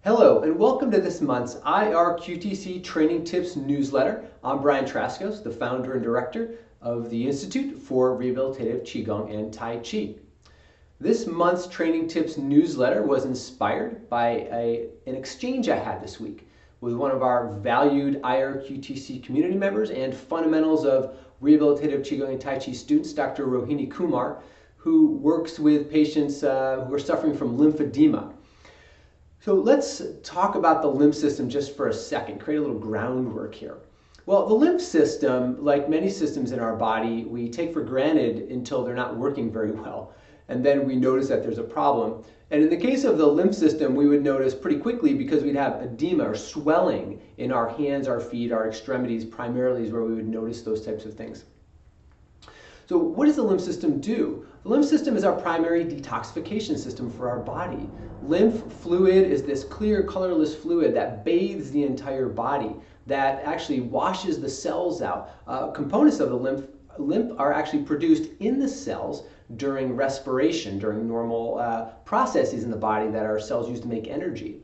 Hello and welcome to this month's IRQTC Training Tips newsletter. I'm Brian Traskos, the founder and director of the Institute for Rehabilitative Qigong and Tai Chi. This month's Training Tips newsletter was inspired by an exchange I had this week with one of our valued IRQTC community members and fundamentals of Rehabilitative Qigong and Tai Chi students, Dr. Rohini Kumar, who works with patients who are suffering from lymphedema. So let's talk about the lymph system just for a second, create a little groundwork here. Well, the lymph system, like many systems in our body, we take for granted until they're not working very well. And then we notice that there's a problem. And in the case of the lymph system, we would notice pretty quickly because we'd have edema or swelling in our hands, our feet, our extremities, primarily is where we would notice those types of things. So what does the lymph system do? The lymph system is our primary detoxification system for our body. Lymph fluid is this clear, colorless fluid that bathes the entire body, that actually washes the cells out. Components of the lymph are actually produced in the cells during respiration, during normal processes in the body that our cells use to make energy.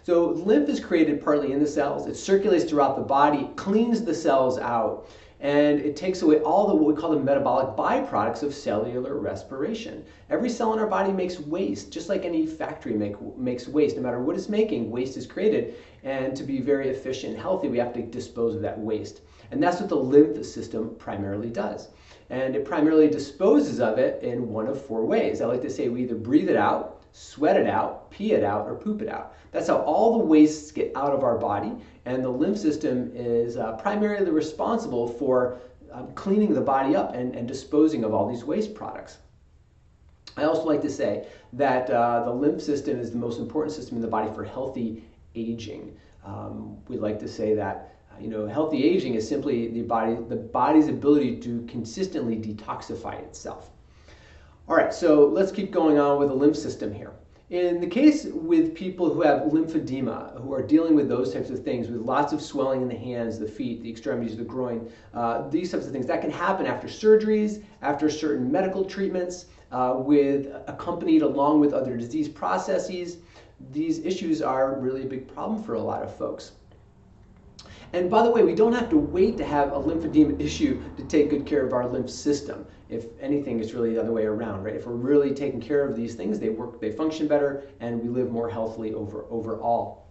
So lymph is created partly in the cells. It circulates throughout the body, cleans the cells out, and it takes away all the what we call the metabolic byproducts of cellular respiration. Every cell in our body makes waste, just like any factory makes waste. No matter what it's making, waste is created, and to be very efficient and healthy, we have to dispose of that waste. And that's what the lymph system primarily does. And it primarily disposes of it in one of four ways. I like to say we either breathe it out, sweat it out, pee it out, or poop it out. That's how all the wastes get out of our body, and the lymph system is primarily responsible for cleaning the body up and disposing of all these waste products. I also like to say that the lymph system is the most important system in the body for healthy aging. We like to say that healthy aging is simply the body's ability to consistently detoxify itself. All right, so let's keep going on with the lymph system here. In the case with people who have lymphedema, who are dealing with those types of things, with lots of swelling in the hands, the feet, the extremities, the groin, these types of things, that can happen after surgeries, after certain medical treatments, accompanied along with other disease processes. These issues are really a big problem for a lot of folks. And by the way, we don't have to wait to have a lymphedema issue to take good care of our lymph system. If anything, it's really the other way around, right? If we're really taking care of these things, they function better, and we live more healthily overall.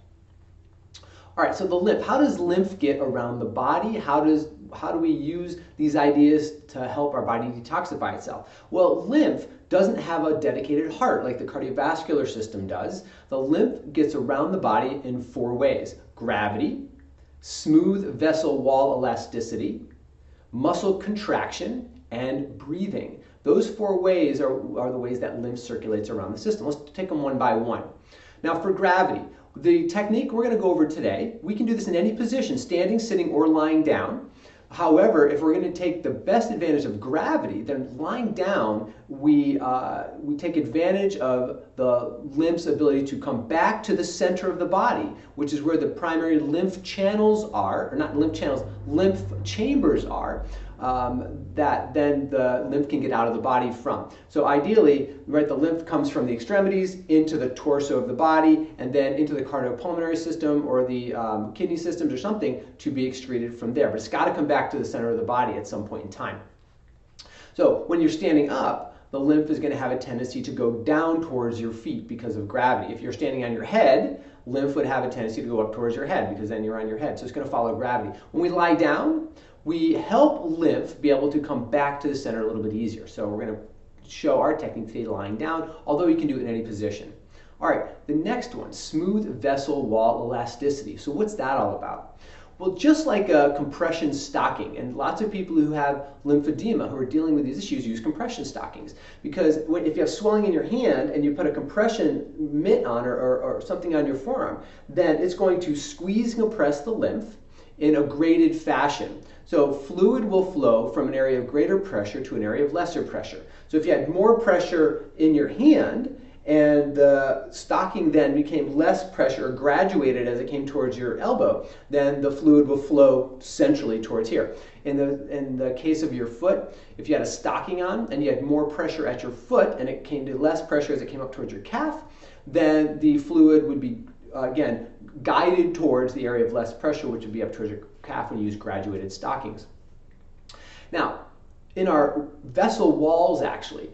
All right, so the lymph. How does lymph get around the body? How do we use these ideas to help our body detoxify itself? Well, lymph doesn't have a dedicated heart like the cardiovascular system does. The lymph gets around the body in four ways: gravity, smooth vessel wall elasticity, muscle contraction, and breathing. Those four ways are the ways that lymph circulates around the system. Let's take them one by one. Now for gravity, the technique we're going to go over today, we can do this in any position, standing, sitting, or lying down. However, if we're going to take the best advantage of gravity, then lying down, we take advantage of the lymph's ability to come back to the center of the body, which is where the primary lymph channels are, or not lymph channels, lymph chambers are, that then the lymph can get out of the body from. So ideally, right, the lymph comes from the extremities into the torso of the body and then into the cardiopulmonary system or the kidney systems or something to be excreted from there. But it's got to come back to the center of the body at some point in time. So when you're standing up, the lymph is going to have a tendency to go down towards your feet because of gravity. If you're standing on your head, lymph would have a tendency to go up towards your head because then you're on your head. So it's going to follow gravity. When we lie down, we help lymph be able to come back to the center a little bit easier. So we're going to show our technique today lying down, although you can do it in any position. All right, the next one, smooth vessel wall elasticity. So what's that all about? Well, just like a compression stocking, and lots of people who have lymphedema who are dealing with these issues use compression stockings, because if you have swelling in your hand and you put a compression mitt on or something on your forearm, then it's going to squeeze and compress the lymph in a graded fashion. So fluid will flow from an area of greater pressure to an area of lesser pressure. So if you had more pressure in your hand and the stocking then became less pressure, or graduated as it came towards your elbow, then the fluid will flow centrally towards here. In the case of your foot, if you had a stocking on and you had more pressure at your foot and it came to less pressure as it came up towards your calf, then the fluid would be again, guided towards the area of less pressure, which would be up towards your calf when you use graduated stockings. Now, in our vessel walls, actually,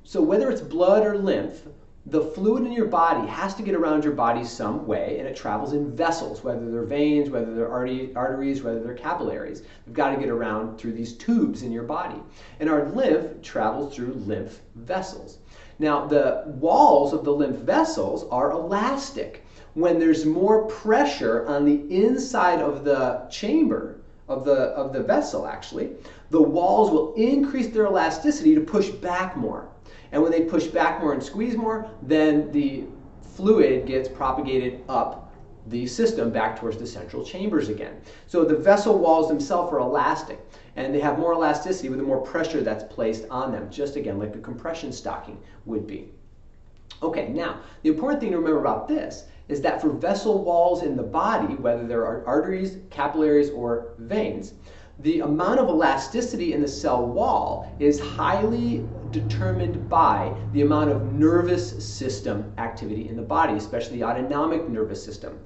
so whether it's blood or lymph, the fluid in your body has to get around your body some way, and it travels in vessels, whether they're veins, whether they're arteries, whether they're capillaries. You've got to get around through these tubes in your body. And our lymph travels through lymph vessels. Now, the walls of the lymph vessels are elastic. When there's more pressure on the inside of the chamber, of the vessel actually, the walls will increase their elasticity to push back more. And when they push back more and squeeze more, then the fluid gets propagated up the system back towards the central chambers again. So the vessel walls themselves are elastic, and they have more elasticity with the more pressure that's placed on them, just again like a compression stocking would be. Okay, now the important thing to remember about this is that for vessel walls in the body, whether there are arteries, capillaries, or veins, the amount of elasticity in the cell wall is highly determined by the amount of nervous system activity in the body, especially the autonomic nervous system.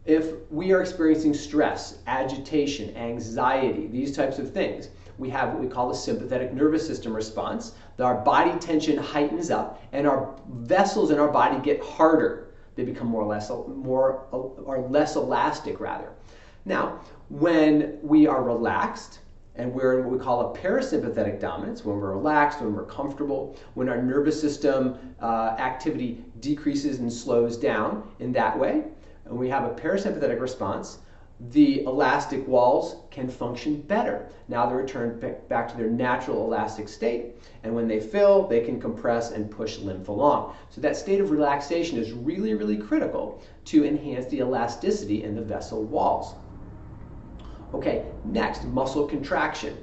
If we are experiencing stress, agitation, anxiety, these types of things, we have what we call a sympathetic nervous system response. Our body tension heightens up, and our vessels in our body get harder. They become less elastic rather. Now, when we are relaxed, and we're in what we call a parasympathetic dominance, when we're relaxed, when we're comfortable, when our nervous system activity decreases and slows down in that way, and we have a parasympathetic response, the elastic walls can function better. Now they're returned back to their natural elastic state, and when they fill, they can compress and push lymph along. So that state of relaxation is really, really critical to enhance the elasticity in the vessel walls. Okay, next, muscle contraction.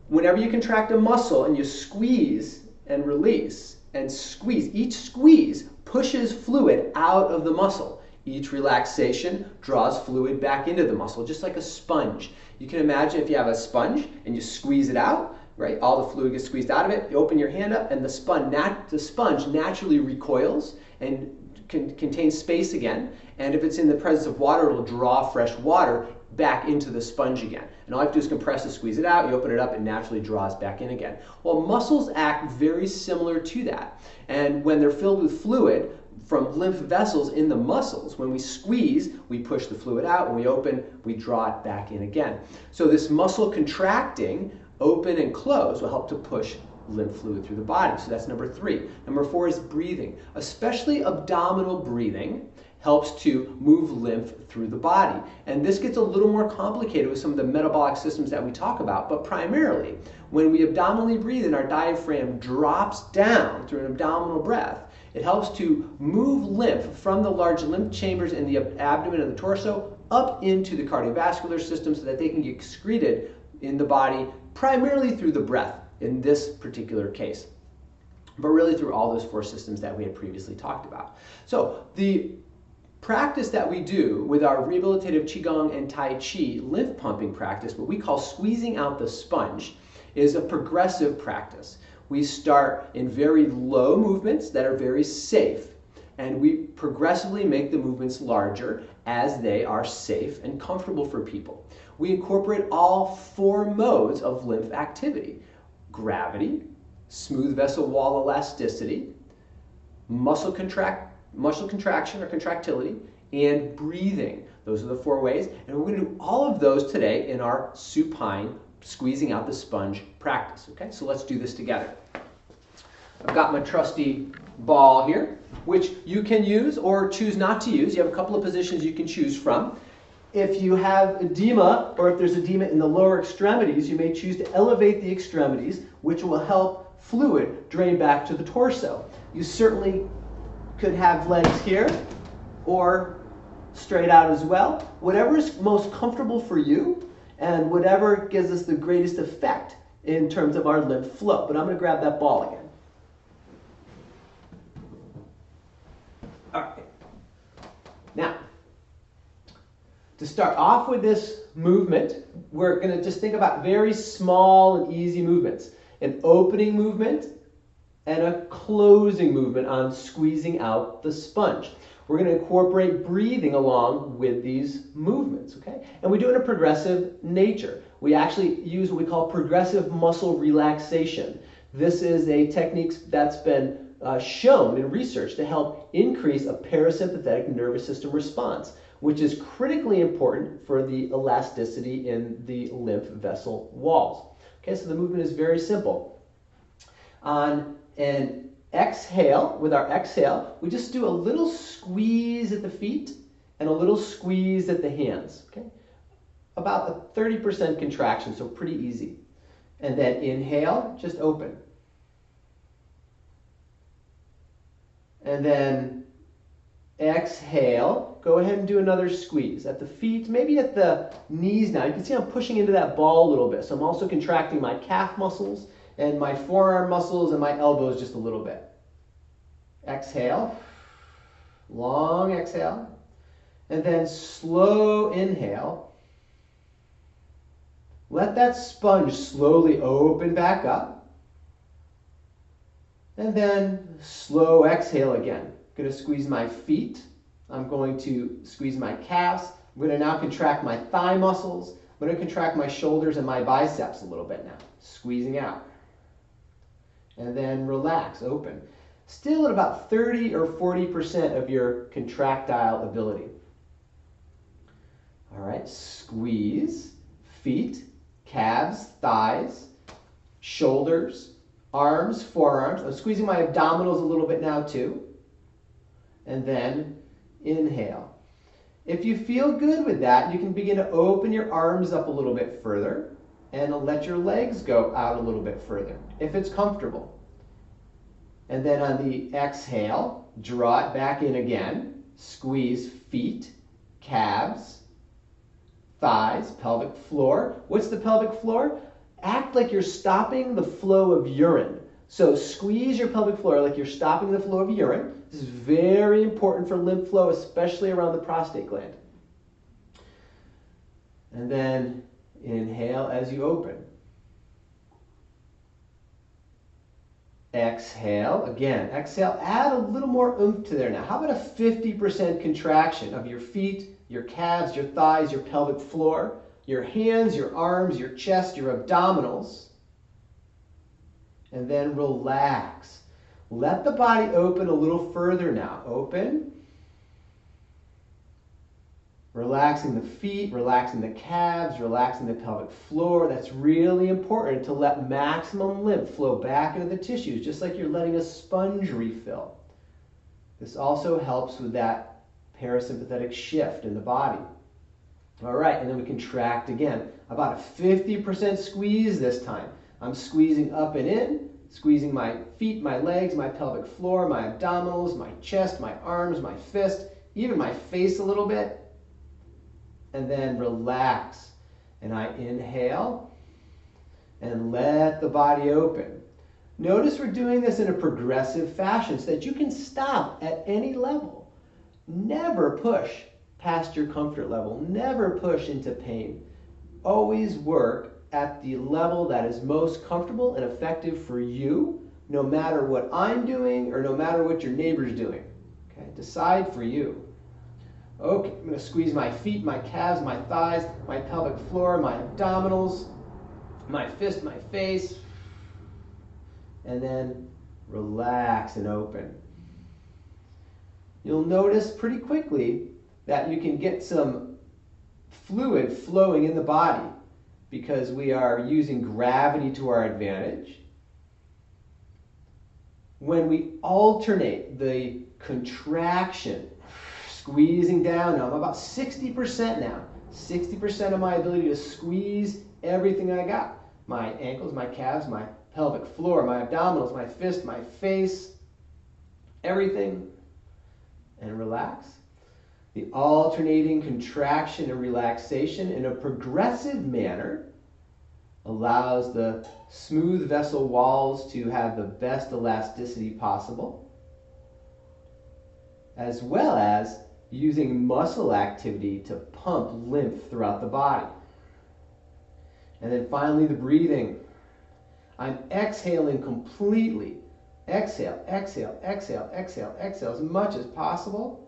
Whenever you contract a muscle and you squeeze and release and squeeze, each squeeze pushes fluid out of the muscle. Each relaxation draws fluid back into the muscle, just like a sponge. You can imagine if you have a sponge and you squeeze it out, right? All the fluid gets squeezed out of it. You open your hand up and the sponge naturally recoils and contains space again. And if it's in the presence of water, it'll draw fresh water back into the sponge again. And all you have to do is compress it, squeeze it out, you open it up, it naturally draws back in again. Well, muscles act very similar to that. And when they're filled with fluid from lymph vessels in the muscles, when we squeeze, we push the fluid out. When we open, we draw it back in again. So this muscle contracting, open and close, will help to push lymph fluid through the body. So that's number 3. Number 4 is breathing. Especially abdominal breathing helps to move lymph through the body. And this gets a little more complicated with some of the metabolic systems that we talk about, but primarily when we abdominally breathe and our diaphragm drops down through an abdominal breath, it helps to move lymph from the large lymph chambers in the abdomen and the torso up into the cardiovascular system so that they can get excreted in the body primarily through the breath in this particular case, but really through all those 4 systems that we had previously talked about. So the practice that we do with our rehabilitative Qigong and Tai Chi lymph pumping practice, what we call squeezing out the sponge, is a progressive practice. We start in very low movements that are very safe, and we progressively make the movements larger as they are safe and comfortable for people. We incorporate all 4 modes of lymph activity: gravity, smooth vessel wall elasticity, muscle contraction or contractility, and breathing. Those are the 4 ways, and we're going to do all of those today in our supine, squeezing out the sponge practice. Okay, so let's do this together. I've got my trusty ball here, which you can use or choose not to use. You have a couple of positions you can choose from. If you have edema, or if there's edema in the lower extremities, you may choose to elevate the extremities, which will help fluid drain back to the torso. You certainly could have legs here or straight out as well. Whatever is most comfortable for you and whatever gives us the greatest effect in terms of our lymph flow. But I'm going to grab that ball again. All right. Now, to start off with this movement, we're going to just think about very small and easy movements. An opening movement and a closing movement on squeezing out the sponge. We're going to incorporate breathing along with these movements, okay? And we do it in a progressive nature. We actually use what we call progressive muscle relaxation. This is a technique that's been shown in research to help increase a parasympathetic nervous system response, which is critically important for the elasticity in the lymph vessel walls. Okay, so the movement is very simple. On an exhale, with our exhale, we just do a little squeeze at the feet and a little squeeze at the hands. Okay, about a 30% contraction, so pretty easy. And then inhale, just open. And then exhale, go ahead and do another squeeze at the feet, maybe at the knees now. You can see I'm pushing into that ball a little bit. So I'm also contracting my calf muscles and my forearm muscles and my elbows just a little bit. Exhale, long exhale, and then slow inhale. Let that sponge slowly open back up. And then slow exhale again. I'm going to squeeze my feet. I'm going to squeeze my calves. I'm going to now contract my thigh muscles. I'm going to contract my shoulders and my biceps a little bit now. Squeezing out. And then relax, open. Still at about 30 or 40% of your contractile ability. All right, squeeze, feet, calves, thighs, shoulders, arms, forearms. I'm squeezing my abdominals a little bit now too. And then inhale. If you feel good with that, you can begin to open your arms up a little bit further and let your legs go out a little bit further, if it's comfortable. And then on the exhale, draw it back in again. Squeeze feet, calves, thighs, pelvic floor. What's the pelvic floor? Act like you're stopping the flow of urine. So squeeze your pelvic floor like you're stopping the flow of urine. This is very important for lymph flow, especially around the prostate gland. And then inhale as you open. Exhale. Again, exhale. Add a little more oomph to there now. How about a 50% contraction of your feet, your calves, your thighs, your pelvic floor, your hands, your arms, your chest, your abdominals. And then relax. Let the body open a little further now. Open. Relaxing the feet, relaxing the calves, relaxing the pelvic floor. That's really important to let maximum lymph flow back into the tissues, just like you're letting a sponge refill. This also helps with that parasympathetic shift in the body. All right, and then we contract again. About a 50% squeeze this time. I'm squeezing up and in, squeezing my feet, my legs, my pelvic floor, my abdominals, my chest, my arms, my fist, even my face a little bit. And then relax. And I inhale and let the body open. Notice we're doing this in a progressive fashion so that you can stop at any level. Never push past your comfort level. Never push into pain. Always work at the level that is most comfortable and effective for you, no matter what I'm doing or no matter what your neighbor's doing. Okay? Decide for you. Okay, I'm going to squeeze my feet, my calves, my thighs, my pelvic floor, my abdominals, my fist, my face. And then relax and open. You'll notice pretty quickly that you can get some fluid flowing in the body because we are using gravity to our advantage. When we alternate the contraction, squeezing down now, I'm about 60% now. 60% of my ability to squeeze everything I got. My ankles, my calves, my pelvic floor, my abdominals, my fist, my face, everything. And relax. The alternating contraction and relaxation in a progressive manner allows the smooth vessel walls to have the best elasticity possible, as well as using muscle activity to pump lymph throughout the body. And then finally the breathing. I'm exhaling completely. Exhale, exhale, exhale, exhale, exhale as much as possible.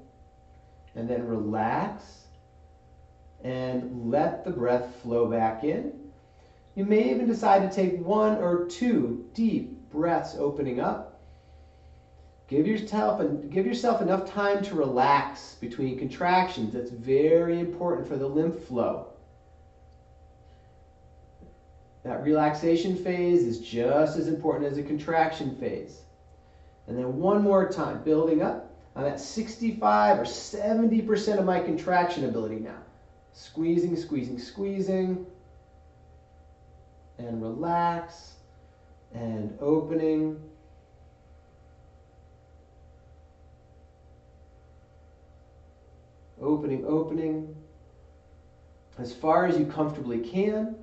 and then relax and let the breath flow back in. You may even decide to take 1 or 2 deep breaths opening up. Give yourself enough time to relax between contractions. That's very important for the lymph flow. That relaxation phase is just as important as the contraction phase. And then one more time, building up. I'm at 65 or 70% of my contraction ability now. Squeezing, squeezing, squeezing. And relax. And opening. Opening, opening. As far as you comfortably can.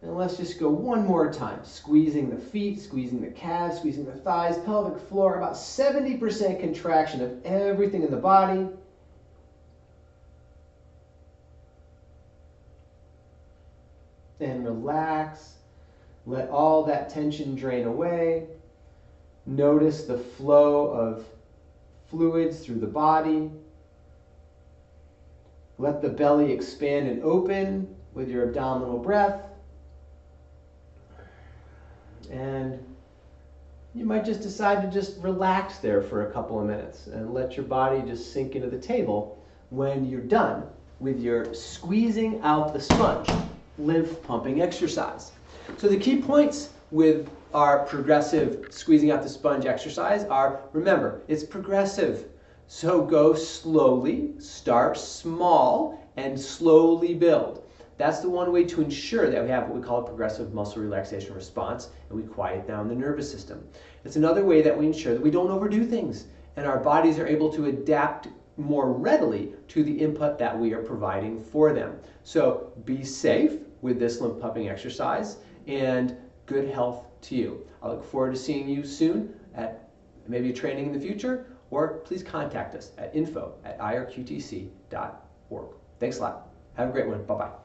And let's just go one more time. Squeezing the feet, squeezing the calves, squeezing the thighs, pelvic floor. About 70% contraction of everything in the body. And relax. Let all that tension drain away. Notice the flow of fluids through the body. Let the belly expand and open with your abdominal breath. And you might just decide to just relax there for a couple of minutes and let your body just sink into the table when you're done with your squeezing out the sponge lymph pumping exercise. So the key points with our progressive squeezing out the sponge exercise are, remember, it's progressive. So go slowly, start small, and slowly build. That's the one way to ensure that we have what we call a progressive muscle relaxation response, and we quiet down the nervous system. It's another way that we ensure that we don't overdo things, and our bodies are able to adapt more readily to the input that we are providing for them. So be safe with this lymph pumping exercise, and good health to you. I look forward to seeing you soon at maybe a training in the future, or please contact us at info@irqtc.org. Thanks a lot. Have a great one. Bye-bye.